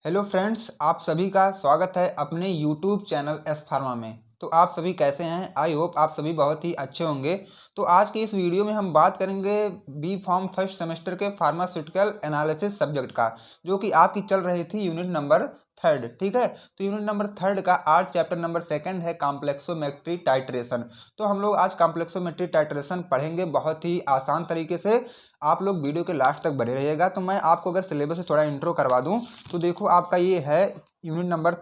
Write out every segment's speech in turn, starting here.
Hello friends, आप सभी का स्वागत है अपने यूट्यूब चैनल एस फार्मा में। तो आप सभी कैसे हैं? आई होप आप सभी बहुत ही अच्छे होंगे। तो आज की इस वीडियो में हम बात करेंगे बी फार्म फर्स्ट सेमेस्टर के फार्मास्यूटिकल एनालिसिस सब्जेक्ट का, जो कि आपकी चल रही थी यूनिट नंबर थर्ड। ठीक है, तो यूनिट नंबर थर्ड का आज चैप्टर नंबर सेकंड है कॉम्प्लेक्सोमेट्री टाइट्रेशन। तो हम लोग आज कॉम्प्लेक्सोमेट्री टाइट्रेशन पढ़ेंगे बहुत ही आसान तरीके से। आप लोग वीडियो के लास्ट तक बने रहिएगा। तो मैं आपको अगर सिलेबस से थोड़ा इंट्रो करवा दूं तो देखो, आपका ये है यूनिट नंबर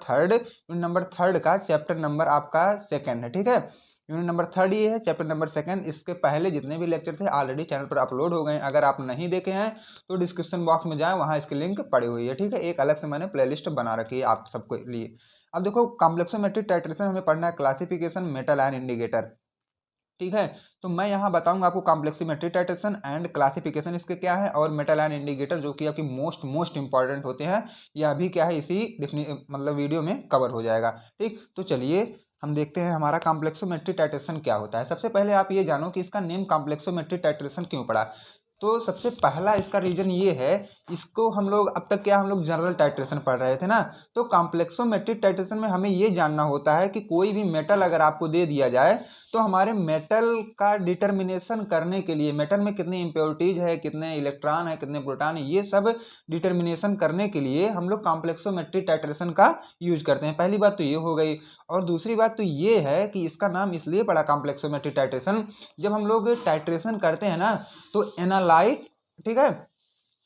थर्ड का चैप्टर नंबर आपका सेकंड है। ठीक है, यूनिट नंबर थर्ड ये है, चैप्टर नंबर सेकंड। इसके पहले जितने भी लेक्चर थे ऑलरेडी चैनल पर अपलोड हो गए हैं। अगर आप नहीं देखे हैं तो डिस्क्रिप्शन बॉक्स में जाएं, वहां इसकी लिंक पड़ी हुई है। ठीक है, एक अलग से मैंने प्लेलिस्ट बना रखी है आप सबके लिए। अब देखो, कॉम्प्लेक्सोमेट्री टाइट्रेशन हमें पढ़ना है, क्लासिफिकेशन, मेटल आयन इंडिकेटर। ठीक है, तो मैं यहाँ बताऊंगा आपको कॉम्प्लेक्सिमेट्री टाइट्रेशन एंड क्लासिफिकेशन इसके क्या है, और मेटल आयन इंडिकेटर जो कि आपकी मोस्ट इंपॉर्टेंट होते हैं। यह भी क्या है, इसी मतलब वीडियो में कवर हो जाएगा। ठीक, तो चलिए हम देखते हैं हमारा कॉम्प्लेक्सोमेट्री टाइट्रेशन क्या होता है। सबसे पहले आप ये जानो कि इसका नेम कॉम्प्लेक्सोमेट्री टाइट्रेशन क्यों पड़ा। तो सबसे पहला इसका रीजन ये है, इसको हम लोग अब तक क्या हम लोग जनरल टाइट्रेशन पढ़ रहे थे ना। तो कॉम्प्लेक्सोमेट्री टाइट्रेशन में हमें ये जानना होता है कि कोई भी मेटल अगर आपको दे दिया जाए तो हमारे मेटल का डिटर्मिनेशन करने के लिए, मेटल में कितनी इम्प्योरिटीज है, कितने इलेक्ट्रॉन है, कितने प्रोटॉन है, ये सब डिटर्मिनेशन करने के लिए हम लोग कॉम्प्लेक्सोमेट्री टाइट्रेशन का यूज करते हैं। पहली बात तो ये हो गई। और दूसरी बात तो ये है कि इसका नाम इसलिए पड़ा कॉम्प्लेक्सोमेट्री टाइट्रेशन, जब हम लोग टाइट्रेशन करते हैं ना तो एनालाइट, ठीक है,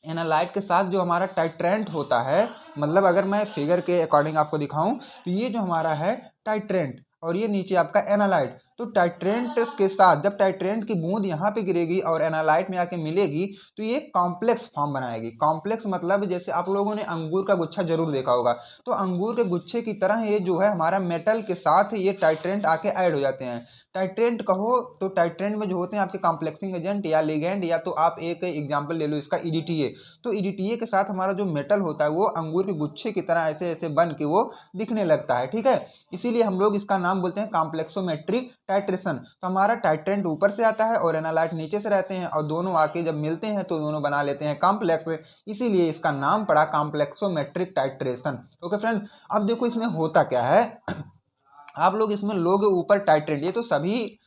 एनालाइट के साथ जो हमारा टाइट्रेंट होता है, मतलब अगर मैं फिगर के अकॉर्डिंग आपको दिखाऊं तो ये जो हमारा है टाइट्रेंट और ये नीचे आपका एनालाइट। तो टाइट्रेंट के साथ जब टाइट्रेंट की बूंद यहाँ पे गिरेगी और एनालाइट में आके मिलेगी तो ये कॉम्प्लेक्स फॉर्म बनाएगी। कॉम्प्लेक्स मतलब जैसे आप लोगों ने अंगूर का गुच्छा जरूर देखा होगा, तो अंगूर के गुच्छे की तरह ये जो है हमारा मेटल के साथ ये टाइट्रेंट आके ऐड हो जाते हैं। टाइट्रेंट कहो तो टाइट्रेंट में जो होते हैं आपके कॉम्प्लेक्सिंग एजेंट या लिगेंड, या तो आप एक एग्जांपल ले लो इसका ईडीटीए। तो ईडीटीए के साथ हमारा जो मेटल होता है वो अंगूर के गुच्छे की तरह ऐसे ऐसे बन के वो दिखने लगता है। ठीक है, इसीलिए हम लोग इसका नाम बोलते हैं कॉम्प्लेक्सोमेट्री टाइट्रेशन। तो हमारा टाइट्रेंट ऊपर से आता है और एनालाइट नीचे से रहते हैं, और दोनों आके जब मिलते हैं तो दोनों बना लेते हैं कॉम्प्लेक्स। इसीलिए इसका नाम पड़ा कॉम्प्लेक्सोमेट्रिक टाइट्रेशन। ओके फ्रेंड्स, अब देखो इसमें होता क्या है। आप लोग इसमें लोग ऊपर टाइट्रेंट, ये तो सभी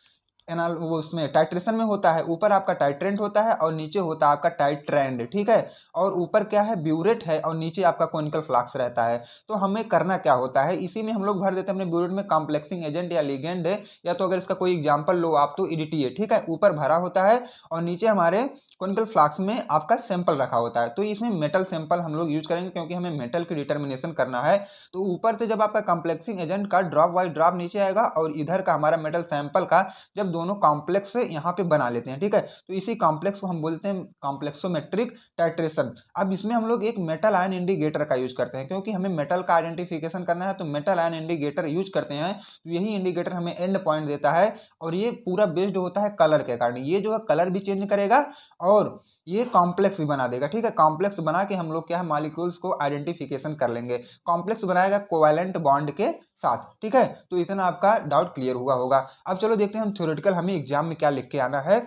वो उसमें टाइट्रेशन में होता है, ऊपर आपका टाइट्रेंट होता है और नीचे होता है आपका टाइट्रेंड। ठीक है, और ऊपर क्या है, ब्यूरेट है, और नीचे आपका कोनिकल फ्लाक्स रहता है। तो हमें करना क्या होता है, इसी में हम लोग भर देते हैं अपने ब्यूरेट में कॉम्प्लेक्सिंग एजेंट या लिगेंड, या तो अगर इसका कोई एग्जांपल लो आप तो ईडीटीए। ठीक है, ऊपर भरा होता है और नीचे हमारे कोनिकल फ्लाक्स में आपका सैंपल रखा होता है। तो इसमें मेटल सैंपल हम लोग यूज करेंगे क्योंकि हमें मेटल की डिटर्मिनेशन करना है। तो ऊपर से जब आपका कॉम्प्लेक्सिंग एजेंट का ड्रॉप बाई ड्रॉप नीचे आएगा और इधर का हमारा मेटल सैंपल का जब दोनों कॉम्प्लेक्स यहाँ पे बना लेते हैं। ठीक है, तो इसी कॉम्प्लेक्स को हम बोलते हैं कॉम्प्लेक्सोमेट्रिक टाइट्रेशन। अब इसमें हम लोग एक मेटल आयन इंडिकेटर का यूज करते हैं, क्योंकि हमें मेटल का आइडेंटिफिकेशन करना है तो मेटल आयन इंडिकेटर यूज करते हैं। तो यही इंडिकेटर हमें एंड पॉइंट देता है, और ये पूरा बेस्ड होता है कलर के कारण। ये जो है कलर भी चेंज करेगा और ये कॉम्प्लेक्स भी बना देगा। ठीक है, कॉम्प्लेक्स बना के हम लोग क्या है मॉलिक्यूल्स को आइडेंटिफिकेशन कर लेंगे। कॉम्प्लेक्स बनाएगा कोवैलेंट बॉन्ड के साथ। ठीक है, तो इतना आपका डाउट क्लियर हुआ होगा। अब चलो देखते हैं हम थ्योरेटिकल हमें एग्जाम में क्या लिख के आना है।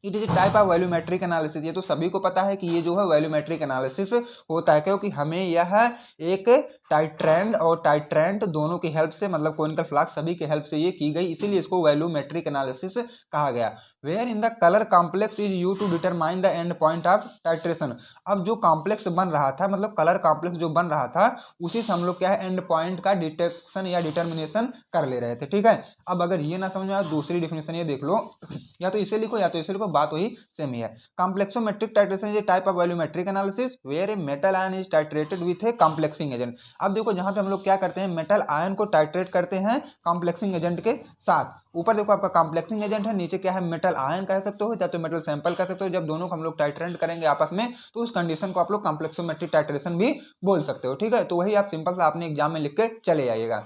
It is type of volumetric analysis. ये तो सभी को पता है कि ये जो है वैल्यूमेट्रिक एनालिसिस होता है, क्योंकि हमें यह एक टाइट्रेंड और टाइट्रेंट दोनों की हेल्प से, मतलब कोनिकल फ्लाक्स सभी की हेल्प से ये की गई, इसीलिए इसको वैल्यूमेट्रिक एनालिसिस कहा गया। Where in the colour complex is use to determine the end point of titration. अब जो कॉम्प्लेक्स बन रहा था, मतलब कलर कॉम्प्लेक्स जो बन रहा था, उसी से हम लोग क्या है एंड पॉइंट का डिटेक्शन या डिटर्मिनेशन कर ले रहे थे। ठीक है, अब अगर ये ना समझ में आए, दूसरी डिफिनेशन ये देख लो, या तो इसे लिखो या तो इसे लिखो, बात वही सेम ही है। Complexometric titration is a type of volumetric analysis where a metal ion is titrated with a complexing agent. अब देखो, जहां पे हम लोग क्या करते हैं, मेटल आयन को टाइट्रेट करते हैं कॉम्प्लेक्सिंग एजेंट के साथ। ऊपर देखो आपका कॉम्प्लेक्सिंग एजेंट है, नीचे क्या है मेटल आयन कह सकते हो या तो मेटल सैंपल कह सकते हो। जब दोनों को हम लोग टाइट्रेट करेंगे आपस में तो उस कंडीशन को आप लोग कॉम्प्लेक्सोमेट्रिक टाइट्रेशन भी बोल सकते हो। ठीक है, तो वही आप सिंपल सा अपने एग्जाम में लिख के चले आइएगा।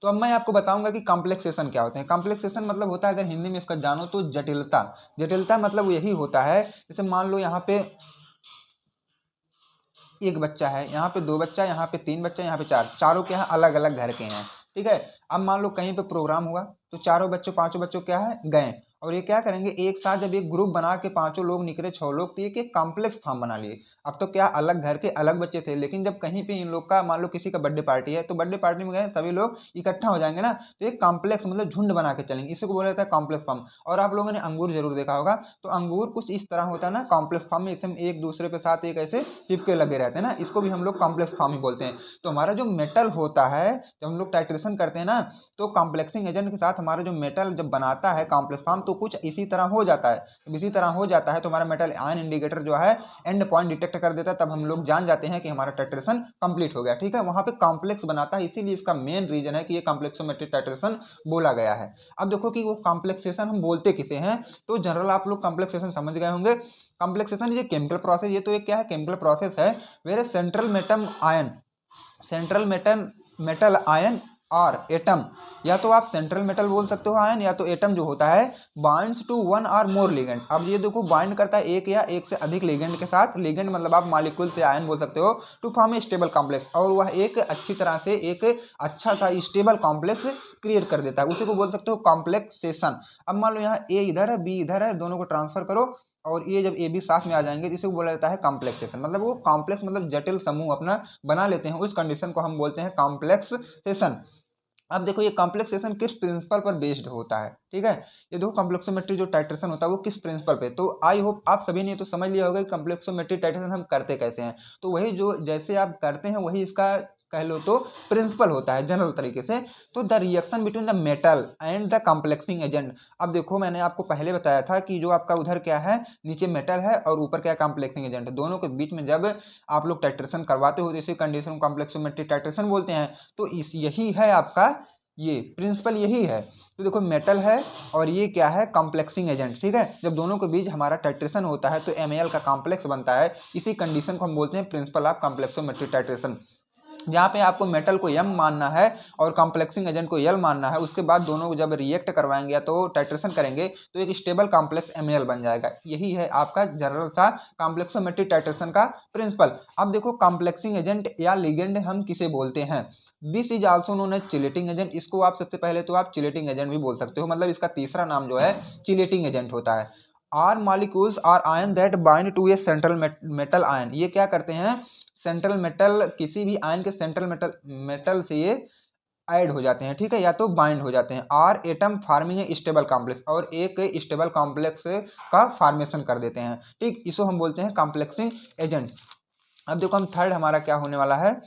तो अब मैं आपको बताऊंगा कि कॉम्प्लेक्सेशन क्या होते हैं। कॉम्प्लेक्सेशन मतलब होता है, अगर हिंदी में इसका जानो तो जटिलता। जटिलता मतलब यही होता है, जैसे मान लो यहाँ पे एक बच्चा है, यहाँ पे दो बच्चा, यहाँ पे तीन बच्चा, यहाँ पे चार, चारों के यहाँ अलग अलग घर के हैं। ठीक है, अब मान लो कहीं पे प्रोग्राम हुआ तो चारों बच्चों पांचों बच्चों क्या है गए, और ये क्या करेंगे, एक साथ जब एक ग्रुप बना के 5 लोग निकले, 6 लोग, तो एक कॉम्प्लेक्स फॉर्म बना लिए। अब तो क्या अलग घर के अलग बच्चे थे, लेकिन जब कहीं पे इन लोग का मान लो किसी का बर्थडे पार्टी है, तो बर्थडे पार्टी में गए सभी लोग इकट्ठा हो जाएंगे ना, तो एक कॉम्प्लेक्स मतलब झुंड बना के चलेंगे, इसी को बोला जाता है कॉम्प्लेक्स फॉर्म। और आप लोगों ने अंगूर जरूर देखा होगा, तो अंगूर कुछ इस तरह होता है ना कॉम्प्लेक्स फॉर्म में, इसमें एक दूसरे के साथ एक ऐसे चिपके लगे रहते हैं ना, इसको भी हम लोग कॉम्प्लेक्स फॉर्म ही बोलते हैं। तो हमारा जो मेटल होता है, जब हम लोग टाइट्रेशन करते हैं ना, तो कॉम्प्लेक्सिंग एजेंट के साथ हमारा जो मेटल जब बनाता है कॉम्प्लेक्स फॉर्म, तो कुछ इसी तरह हो जाता है। जब इसी तरह हो जाता है तो हमारा मेटल आयन इंडिकेटर जो है एंड पॉइंट डिटेक्ट कर देता है, तब हम लोग जान जाते हैं कि हमारा टाइट्रेशन कंप्लीट हो गया। ठीक है, वहां पे कॉम्प्लेक्स बनाता है, इसीलिए इसका मेन रीजन है कि ये कॉम्प्लेक्सोमेट्रिक टाइट्रेशन बोला गया है। अब देखो कि वो कॉम्प्लेक्सेशन हम बोलते किसे हैं, तो जनरल आप लोग कॉम्प्लेक्सेशन समझ गए होंगे। कॉम्प्लेक्सेशन ये केमिकल प्रोसेस, ये तो एक क्या है, केमिकल प्रोसेस है where central metal ion, central metal ion और एटम, या तो आप सेंट्रल मेटल बोल सकते हो आयन, या तो एटम जो होता है बाइंड्स टू वन और मोर लिगेंड। अब ये देखो बाइंड करता है एक या एक से अधिक लिगेंड के साथ, लिगेंड मतलब आप मॉलिक्यूल से आयन बोल सकते हो, to form a stable complex, और वह एक अच्छी तरह से एक अच्छा सा स्टेबल कॉम्प्लेक्स क्रिएट कर देता है, उसी को बोल सकते हो कॉम्प्लेक्सेशन। अब मान लो यहाँ ए इधर है, बी इधर है, दोनों को ट्रांसफर करो, और ये जब ए बी साथ में आ जाएंगे, जिसे बोला जाता है कॉम्प्लेक्सेशन। मतलब वो कॉम्प्लेक्स मतलब जटिल समूह अपना बना लेते हैं, उस कंडीशन को हम बोलते हैं कॉम्प्लेक्सेशन। अब देखो ये कॉम्प्लेक्सेशन किस प्रिंसिपल पर बेस्ड होता है, ठीक है, ये देखो कॉम्प्लेक्सोमेट्री जो टाइट्रेशन होता है वो किस प्रिंसिपल पे, तो आई होप आप सभी ने तो समझ लिया होगा कि कॉम्प्लेक्सोमेट्री टाइट्रेशन हम करते कैसे हैं। तो वही जो जैसे आप करते हैं वही इसका कह लो तो प्रिंसिपल होता है जनरल तरीके से। तो the reaction between the metal and the complexing agent, अब देखो मैंने आपको पहले बताया था कि जो आपका उधर क्या है, नीचे मेटल है और ऊपर क्या कॉम्प्लेक्सिंग एजेंट है, दोनों के बीच में जब आप लोग टाइट्रेशन करवाते हो तो इसी कंडीशन को कॉम्प्लेक्सोमेट्री टाइट्रेशन बोलते हैं। तो इस यही है आपका, ये प्रिंसिपल यही है। तो देखो मेटल है और ये क्या है, कॉम्प्लेक्सिंग एजेंट, ठीक है, जब दोनों के बीच हमारा टाइट्रेशन होता है तो एमएल का कॉम्प्लेक्स बनता है, इसी कंडीशन को हम बोलते हैं प्रिंसिपल ऑफ कॉम्प्लेक्सोमेट्री टाइट्रेशन। जहाँ पे आपको मेटल को एम मानना है और कॉम्प्लेक्सिंग एजेंट को एल मानना है, उसके बाद दोनों को जब रिएक्ट करवाएंगे या तो टाइट्रेशन करेंगे तो एक स्टेबल कॉम्प्लेक्स एमएल बन जाएगा। यही है आपका जनरल सा कॉम्प्लेक्सोमेट्री टाइट्रेशन का प्रिंसिपल। अब देखो कॉम्प्लेक्सिंग एजेंट या लिगेंड हम किसे बोलते हैं, this is also known as chelating agent, इसको आप सबसे पहले तो आप चिलेटिंग एजेंट भी बोल सकते हो, मतलब इसका तीसरा नाम जो है चिलेटिंग एजेंट होता है। Or molecules or ion that bind to a central metal ion, ये क्या करते हैं, सेंट्रल मेटल किसी भी आयन के सेंट्रल मेटल से ये ऐड हो जाते हैं, ठीक है, या तो बाइंड हो जाते हैं। Or atom forming a stable complex, और एक स्टेबल कॉम्प्लेक्स का फॉर्मेशन कर देते हैं, ठीक, इसको हम बोलते हैं कॉम्प्लेक्सिंग एजेंट। अब देखो हम थर्ड हमारा क्या होने वाला है,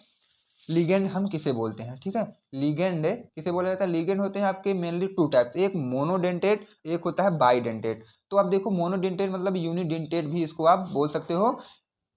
लिगेंड हम किसे बोलते हैं, ठीक है, लिगेंड किसे बोला जाता है, लिगेंड होते हैं आपके मेनली टू टाइप्स, एक मोनोडेंटेट, एक होता है बाइडेंटेट। तो अब देखो मोनोडेंटेट मतलब यूनिडेंटेट भी इसको आप बोल सकते हो।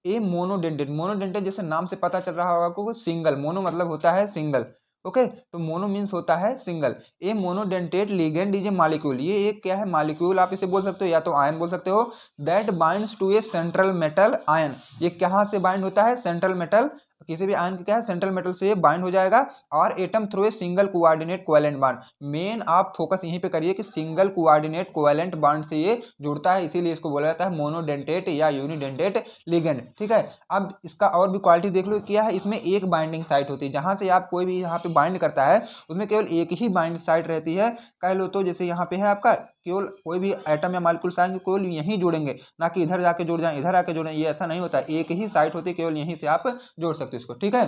ए मोनोडेंटेट, मोनोडेंटेट जैसे नाम से पता चल रहा होगा आपको, सिंगल, मोनो मतलब होता है सिंगल, ओके, तो मोनो मीन्स होता है single. A monodentate ligand is a molecule, ये एक क्या है, मॉलिक्यूल आप इसे बोल सकते हो या तो आयन बोल सकते हो, that binds to a central metal ion, ये कहाँ से बाइंड होता है, सेंट्रल मेटल, किसी भी आयन के क्या है सेंट्रल मेटल से बाइंड हो जाएगा, और atom through a single coordinate covalent bond, main आप फोकस यहीं पे करिए कि सिंगल कोऑर्डिनेट कोवेलेंट बॉन्ड से ये जुड़ता है, इसीलिए इसको बोला जाता है मोनोडेंटेट या यूनिडेंटेट लिगेंड, ठीक है। अब इसका और भी क्वालिटी देख लो, क्या है, इसमें एक बाइंडिंग साइट होती है, जहां से आप कोई भी यहाँ पे बाइंड करता है उसमें केवल एक ही बाइंड साइट रहती है, कह लो तो जैसे यहाँ पे है आपका, केवल कोई भी एटम या मॉलिक्यूल आएंगे केवल यहीं जुड़ेंगे, ना कि इधर जाके जुड़ जाए इधर आके जुड़ जाए, ये ऐसा नहीं होता, एक ही साइट होती है, केवल यहीं से आप जोड़ सकते हो इसको, ठीक है।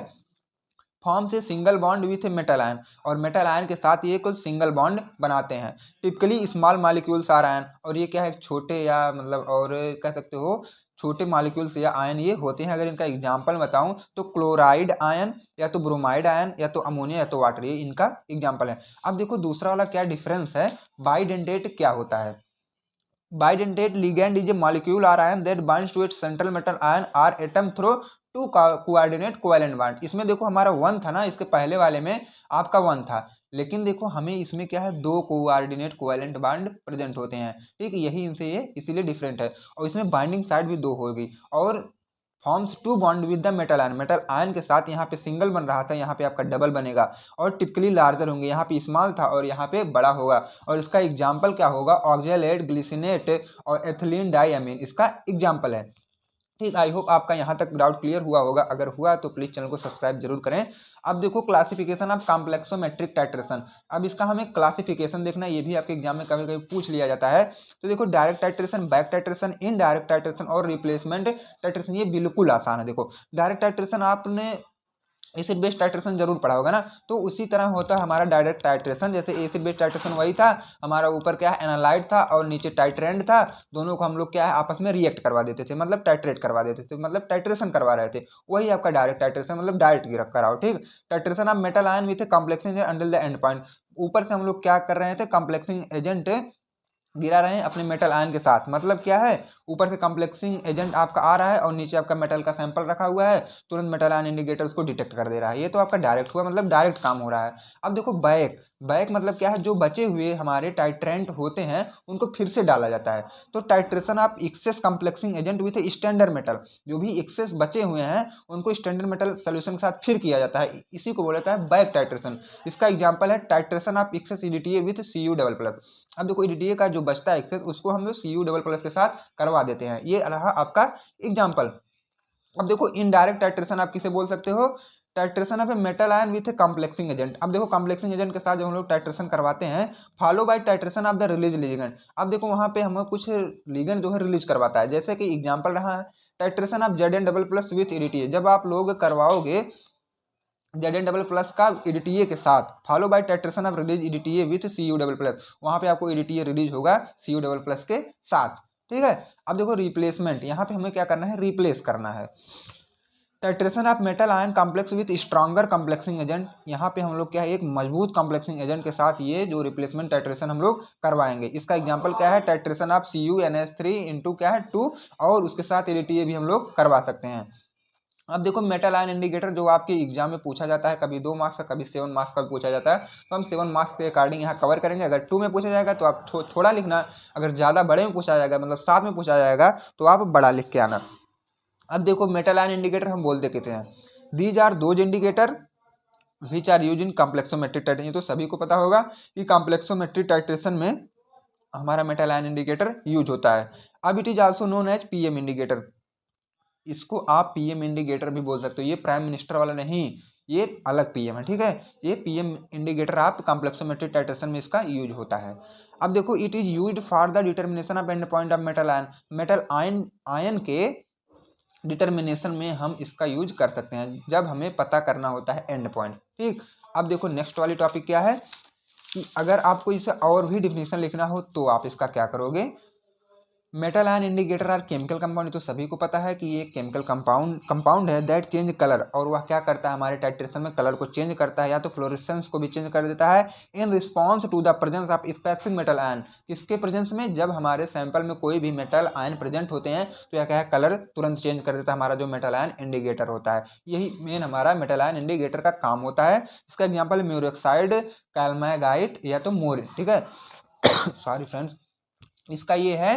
फॉर्म से single bond with metal ion, और मेटल आयन के साथ ये कुछ सिंगल बॉन्ड बनाते हैं, typically small molecules or ion, और ये क्या है, छोटे या मतलब और कह सकते हो छोटे मॉलिक्यूल्स या आयन ये होते हैं। अगर इनका एग्जांपल बताऊं तो क्लोराइड आयन, या तो ब्रोमाइड आयन, या तो अमोनिया, या तो वाटर, ये इनका एग्जांपल है। अब देखो दूसरा वाला क्या डिफरेंस है, बाइडेंटेट क्या होता है, bidentate ligand is a molecule or ion that binds to its central metal ion or atom through to coordinate covalent bond. इसमें देखो हमारा वन था ना, इसके पहले वाले में आपका वन था, लेकिन देखो हमें इसमें क्या है, दो कोऑर्डिनेट कोवेलेंट बॉन्ड प्रेजेंट होते हैं, ठीक, यही इनसे ये इसीलिए डिफरेंट है, और इसमें बाइंडिंग साइड भी दो होगी, और forms to bond with the metal ion, metal ion के साथ यहाँ पे सिंगल बन रहा था, यहाँ पे आपका डबल बनेगा, और टिपिकली लार्जर होंगे, यहाँ पे स्मॉल था और यहाँ पे बड़ा होगा, और इसका एग्जाम्पल क्या होगा, ऑक्जेलेट, ग्लिसिनेट और एथिलीन डाइअमीन इसका एग्जाम्पल है। ठीक, आई होप आपका यहाँ तक डाउट क्लियर हुआ होगा। अगर हुआ तो प्लीज चैनल को सब्सक्राइब जरूर करें। अब देखो क्लासिफिकेशन ऑफ कॉम्प्लेक्सोमेट्रिक टाइट्रेशन। अब इसका हमें क्लासिफिकेशन देखना है, ये भी आपके एग्जाम में कभी कभी पूछ लिया जाता है। तो देखो direct titration, back titration, indirect titration और रिप्लेसमेंट टाइट्रेशन, ये बिल्कुल आसान है। देखो डायरेक्ट टाइट्रेशन आपने एसिड बेस टाइट्रेशन जरूर पढ़ा होगा ना, तो उसी तरह होता है हमारा डायरेक्ट टाइट्रेशन। जैसे एसिड बेस टाइट्रेशन वही था, हमारा ऊपर क्या है एनालाइड था और नीचे टाइट्रेंड था, दोनों को हम लोग क्या है आपस में रिएक्ट करवा देते थे, मतलब टाइट्रेट करवा देते थे, मतलब टाइट्रेशन करवा रहे थे। वही आपका डायरेक्ट टाइट्रेशन, मतलब डायरेक्ट गिरफ्त कराओ। ठीक, titration of metal ion with complexing until the end point. ऊपर से हम लोग क्या कर रहे थे, कॉम्प्लेक्सिंग एजेंट गिरा रहे हैं अपने मेटल आयन के साथ। मतलब क्या है, ऊपर से कॉम्प्लेक्सिंग एजेंट आपका आ रहा है और नीचे आपका मेटल का सैंपल रखा हुआ है, तुरंत मेटल आयन इंडिकेटर उसको डिटेक्ट कर दे रहा है। ये तो आपका डायरेक्ट हुआ, मतलब डायरेक्ट काम हो रहा है। अब देखो बैक, बैक मतलब क्या है, जो बचे हुए हमारे टाइट्रेंट होते हैं उनको फिर से डाला जाता है। तो titration of excess complexing agent with standard metal, जो भी एक्सेस बचे हुए हैं उनको स्टैंडर्ड मेटल सोल्यूशन के साथ फिर किया जाता है, इसी को बोला जाता है बैक टाइट्रेशन। इसका एग्जांपल है titration of excess EDTA with Cu++। अब देखो ईडीटीए का जो बचता है एक्सेस, उसको हम लोग Cu++ के साथ करवा देते हैं। ये रहा आपका एग्जांपल। अब देखो इनडायरेक्ट टाइट्रेशन आप किसे बोल सकते हो, titration of A metal ion with a complexing agent. अब देखो कॉम्प्लेक्सिंग एजेंट के साथ जो हम लोग टाइट्रेशन करवाते हैं, follow by titration of the release ligand. अब देखो वहां पे हमें कुछ लिगेंड जो है रिलीज करवाता है, जैसे कि एग्जांपल रहा है titration of Zn++ with EDTA. जब आप लोग करवाओगे Zn++ का ईडीटीए के साथ, follow by titration of release EDTA with Cu++, वहां पे आपको ईडीटीए रिलीज होगा Cu++ के साथ। ठीक है, अब देखो रिप्लेसमेंट, यहाँ पे हमें क्या करना है, रिप्लेस करना है। Titration of metal ion complex with stronger complexing agent, यहाँ पे हम लोग क्या है एक मजबूत कॉम्प्लेक्सिंग एजेंट के साथ ये जो रिप्लेसमेंट टाइट्रेशन हम लोग करवाएंगे। इसका एग्जांपल क्या है, टाइट्रेशन ऑफ CuNH3 इंटू क्या है 2, और उसके साथ ईडीटीए भी हम लोग करवा सकते हैं। अब देखो मेटल आयन इंडिकेटर जो आपके एग्जाम में पूछा जाता है, कभी 2 मार्क्स का, कभी 7 मार्क्स का भी पूछा जाता है, तो हम 7 मार्क्स के अकॉर्डिंग यहाँ कवर करेंगे। अगर 2 में पूछा जाएगा तो आप थोड़ा लिखना, अगर ज़्यादा बड़े में पूछा जाएगा, मतलब 7 में पूछा जाएगा, तो आप बड़ा लिख के आना। अब देखो मेटल आयन इंडिकेटर हम बोलते कितने हैं, these are those indicator which are use in complexometric titration. ये तो सभी को पता होगा कि कॉम्प्लेक्सोमेट्रिक टाइट्रेशन में हमारा मेटल आयन इंडिकेटर यूज होता है। अब it is also known as PM indicator, इसको आप पीएम इंडिकेटर भी बोल सकते हो। ये प्राइम मिनिस्टर वाला नहीं, ये अलग पीएम है। ठीक है, ये पीएम इंडिकेटर आप कॉम्प्लेक्सोमेट्रिक टाइट्रेशन में इसका यूज होता है। अब देखो it is used for the determination of and point of metal ion, metal ion के डिटर्मिनेशन में हम इसका यूज कर सकते हैं जब हमें पता करना होता है एंड पॉइंट। ठीक, अब देखो नेक्स्ट वाली टॉपिक क्या है कि अगर आपको इसे और भी डिफिनेशन लिखना हो तो आप इसका क्या करोगे, metal ion indicator or chemical compound. तो सभी को पता है कि ये केमिकल कंपाउंड है दैट चेंज कलर, और वह क्या करता है हमारे टाइट्रेशन में कलर को चेंज करता है, या तो फ्लोरेसेंस को भी चेंज कर देता है in response to the presence of specific metal ion. किसके प्रेजेंस में, जब हमारे सैंपल में कोई भी मेटल आयन प्रेजेंट होते हैं तो यह क्या है कलर तुरंत चेंज कर देता है हमारा जो मेटल आयन इंडिकेटर होता है। यही मेन हमारा मेटल आयन इंडिकेटर का काम होता है। इसका एग्जाम्पल म्यूरोक्साइड, कैल्मागाइट या तो मोर। ठीक है सॉरी फ्रेंड्स, इसका ये है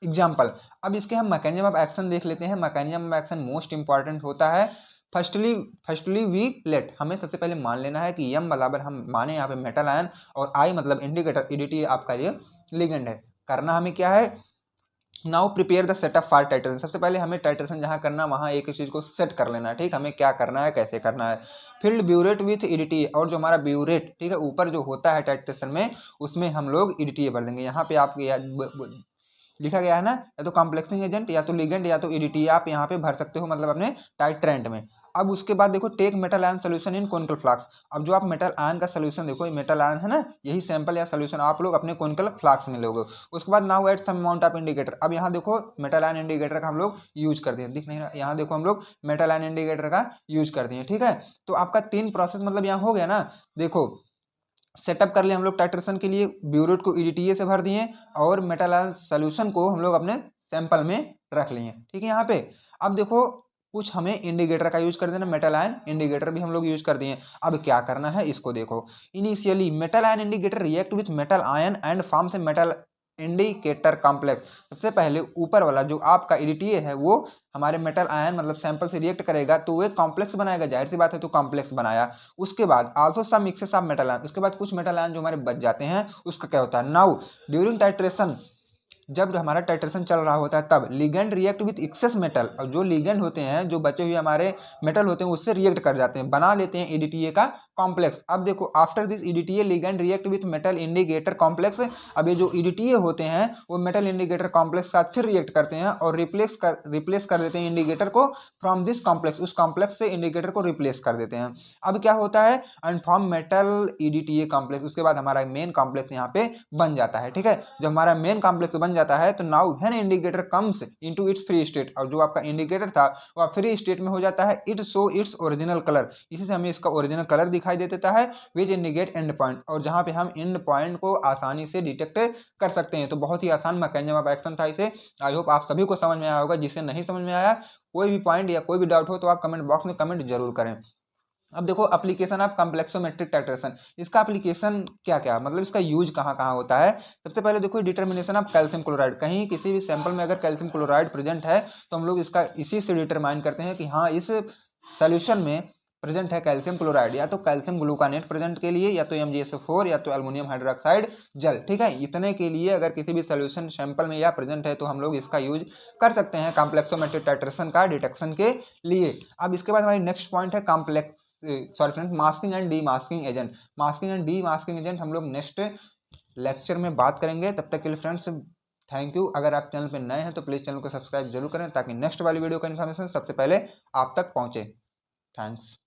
एग्जाम्पल। अब इसके हम मैकेनिज्म ऑफ एक्शन देख लेते हैं। Mechanism of action most important होता है। फर्स्टली वी लेट, हमें सबसे पहले मान लेना है कि m बराबर हम माने यहाँ पे मेटल आयन, और I मतलब इंडिकेटर, ईडीटी आपका ये लिगेंड है। करना हमें क्या है, now prepare the setup for titration. सबसे पहले हमें टाइट्रेशन जहाँ करना वहाँ एक चीज को सेट कर लेना है। ठीक, हमें क्या करना है, कैसे करना है। फिल्ड ब्यूरेट विथ ईडीटी, और जो हमारा ब्यूरेट ठीक है ऊपर जो होता है टाइट्रेशन में, उसमें हम लोग ईडीटी भर देंगे। यहाँ पे आप लिखा गया है ना, या तो कॉम्प्लेक्सिंग एजेंट या तो लिगेंड या तो ईडीटी आप यहाँ पे भर सकते हो, मतलब अपने टाइट्रेंट में। अब उसके बाद देखो take metal ion solution in conical flask. अब जो आप मेटल आयन का सोल्यूशन, देखो ये मेटल आयन है ना, यही सैंपल या सोल्यूशन आप लोग अपने कोनिकल फ्लास्क में लोगे। उसके बाद now add some amount of indicator. अब यहाँ देखो मेटल आयन इंडिकेटर का हम लोग यूज कर दिए, दिख नहीं रहा, यहाँ देखो हम लोग मेटल आयन इंडिकेटर का यूज कर दिए। ठीक है, तो आपका 3 प्रोसेस मतलब यहाँ हो गया ना। देखो सेटअप कर लिए हम लोग टाइट्रेशन के लिए, ब्यूरेट को ईडीटीए से भर दिए, और मेटल आयन सोल्यूशन को हम लोग अपने सैंपल में रख लिए। ठीक है, यहाँ पे अब देखो कुछ हमें इंडिकेटर का यूज कर देना, मेटल आयन इंडिकेटर भी हम लोग यूज कर दिए। अब क्या करना है इसको देखो, initially metal ion indicator react with metal ion and forms a metal indicator complex. सबसे पहले ऊपर वाला जो आपका ईडीटीए है वो हमारे मेटल आयन मतलब सैंपल से रिएक्ट करेगा तो वो एक कॉम्प्लेक्स बनाएगा, जाहिर सी बात है, तो कॉम्प्लेक्स बनाया। उसके बाद also some mixes of metal ion, उसके बाद कुछ मेटल आयन जो हमारे बच जाते हैं उसका क्या होता है, नाउ ड्यूरिंग टाइट्रेशन जब हमारा टाइट्रेशन चल रहा होता है तब ligand react with access metal, और जो लिगेंड होते हैं, जो बचे हुए हमारे मेटल होते हैं, उससे रिएक्ट कर जाते हैं, बना लेते हैं EDTA का कॉम्प्लेक्स। अब देखो after this EDTA ligand react with metal indicator complex. अब ये जो EDTA होते हैं वो मेटल इंडिकेटर कॉम्प्लेक्स के साथ फिर रिएक्ट करते हैं और रिप्लेस कर देते हैं इंडिकेटर को फ्रॉम दिस कॉम्प्लेक्स, उस कॉम्प्लेक्स से इंडिकेटर को रिप्लेस कर देते हैं। अब क्या होता है, अनफॉर्म मेटल EDTA कॉम्प्लेक्स, उसके बाद हमारा मेन कॉम्प्लेक्स यहाँ पे बन जाता है। ठीक है, जब हमारा मेन कॉम्प्लेक्स बन जाता है तो now when indicator comes into its free state, और जो आपका इंडिकेटर था वह फ्री स्टेट में हो जाता है, it show its original colour, इसी से हमें इसका ओरिजिनल कलर दिखाई दे देता है, विच इंडिकेट एंड पॉइंट, और जहां पे हम एंड पॉइंट को आसानी से डिटेक्ट कर सकते हैं। तो बहुत ही आसान मैकेनिज्म ऑफ एक्शन था इसे। आई होप आप सभी को समझ में आया होगा। जिसे नहीं समझ में आया, कोई भी पॉइंट या कोई भी डाउट हो तो आप कमेंट बॉक्स में कमेंट जरूर करें। अब देखो एप्लीकेशन ऑफ कॉम्प्लेक्सोमेट्रिक टाइट्रेशन, इसका एप्लीकेशन क्या क्या, मतलब इसका यूज कहाँ कहाँ होता है। सबसे पहले देखो डिटर्मिनेशन ऑफ कैल्शियम क्लोराइड, कहीं किसी भी सैंपल में अगर कैल्शियम क्लोराइड प्रेजेंट है तो हम लोग इसका इसी से डिटरमाइन करते हैं कि हाँ इस सोल्यूशन में प्रेजेंट है कैल्शियम क्लोराइड, या तो कैल्शियम ग्लूकानेट प्रेजेंट के लिए, या तो MgSO4, या तो एल्युमिनियम हाइड्रोक्साइड जल। ठीक है, इतने के लिए अगर किसी भी सोल्यूशन सैंपल में या प्रेजेंट है तो हम लोग इसका यूज कर सकते हैं कॉम्प्लेक्सोमेट्रिक टाइट्रेशन का डिटेक्शन के लिए। अब इसके बाद हमारी नेक्स्ट पॉइंट है complex sorry friends, masking and demasking agent. Masking and demasking agent हम लोग नेक्स्ट लेक्चर में बात करेंगे। तब तक के लिए फ्रेंड्स थैंक यू। अगर आप चैनल पर नए हैं तो प्लीज़ चैनल को सब्सक्राइब जरूर करें ताकि नेक्स्ट वाली वीडियो का इन्फॉर्मेशन सबसे पहले आप तक पहुंचे। थैंक्स।